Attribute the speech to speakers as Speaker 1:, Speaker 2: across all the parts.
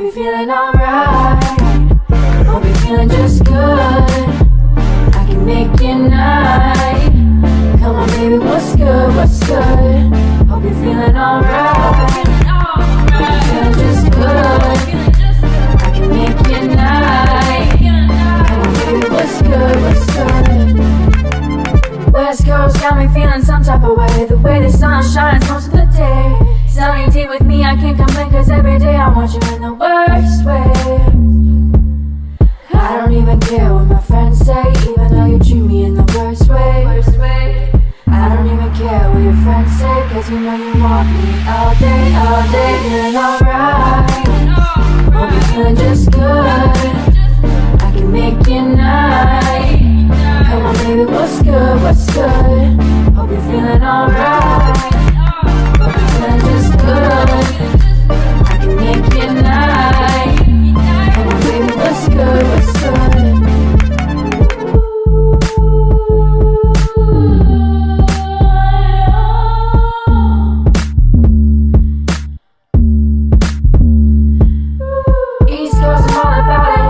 Speaker 1: you're feeling alright. Hope you're feeling just good. I can make your night. Come on baby, what's good, what's good? Hope you're feeling alright. Hope you're feeling just good. I can make your night. Come on baby, what's good, what's good? West Coast got me feeling some type of way. The way the sun shines most of the day. Sunny D with me, I can't complain, cause every day I want you in the worst way. I don't even care what my friends say, even though you treat me in the worst way. I don't even care what your friends say, cause you know you want me all day, feeling alright. Hope you're feeling just good. I can make your night. Come on baby, what's good, what's good? Hope you're feeling alright. Hope you're feeling just good. I can make your night. Come on baby, what's good, what's good? East Coast, I'm all about it.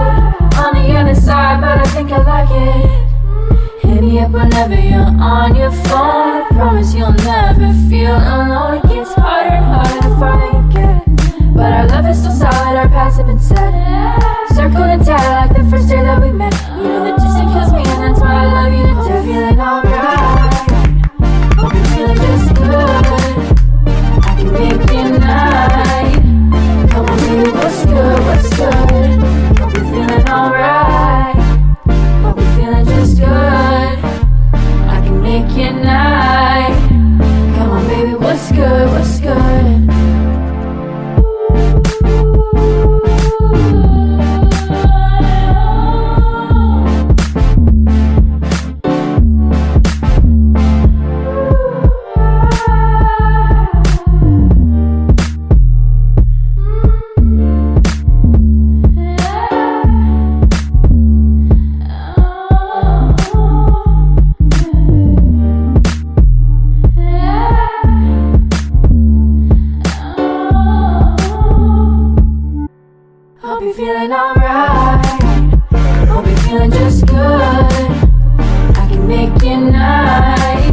Speaker 1: On the other side, but I think I like it. Hit me up whenever you're on your phone. I promise you'll never feel alone. It gets harder and harder the farther you get, but our love is still solid, our paths have been set. Circled and tied like the first day that we met. You know that distance kills me and that's why I love you to death. Feeling alright. Hope you're feeling just good. I can make your night. Come on baby, what's good, what's good? Hope you're feeling alright. Hope you're feeling just good. I can make your night. Come on baby, what's good, what's good? Hope you're feeling alright. Hope you're feeling just good. I can make your night.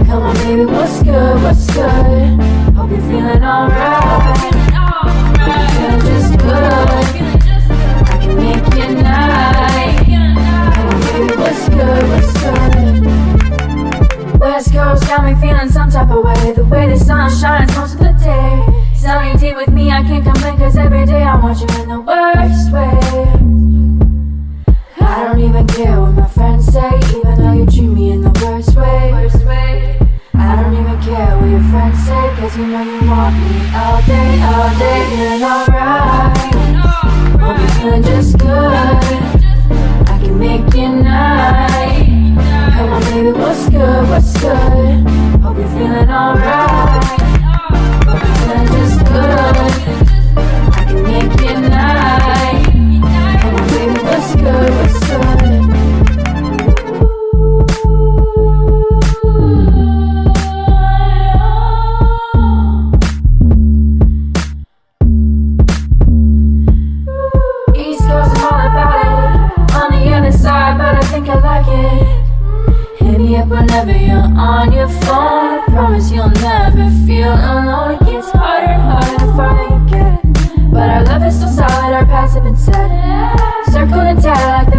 Speaker 1: Come on baby, what's good, what's good? Hope you're feeling alright. Hope you're feeling just good. I can make your night. Come on baby, what's good, what's good? West Coast got me feeling some type of way. The way the sun shines most of the day. Sunny D with me, I can't complain, cause every day I want you in the worst way. I don't even care what my friends say, even though you treat me in the worst way. I don't even care what your friends say, cause you know you want me all day, feeling alright. Hope you're feeling just good. I can make your night. Come on baby, what's good, what's good? Hope you're feeling alright. Hope you're feeling just good. I can make your night. Come on baby, what's good, what's good? East Coast, I'm all about it. On the other side, but I think I like it. Hit me up whenever you're on your phone. I promise you'll never feel alone. It gets harder and harder the farther you get, but our love is still solid, our paths have been set. Circled and tied like the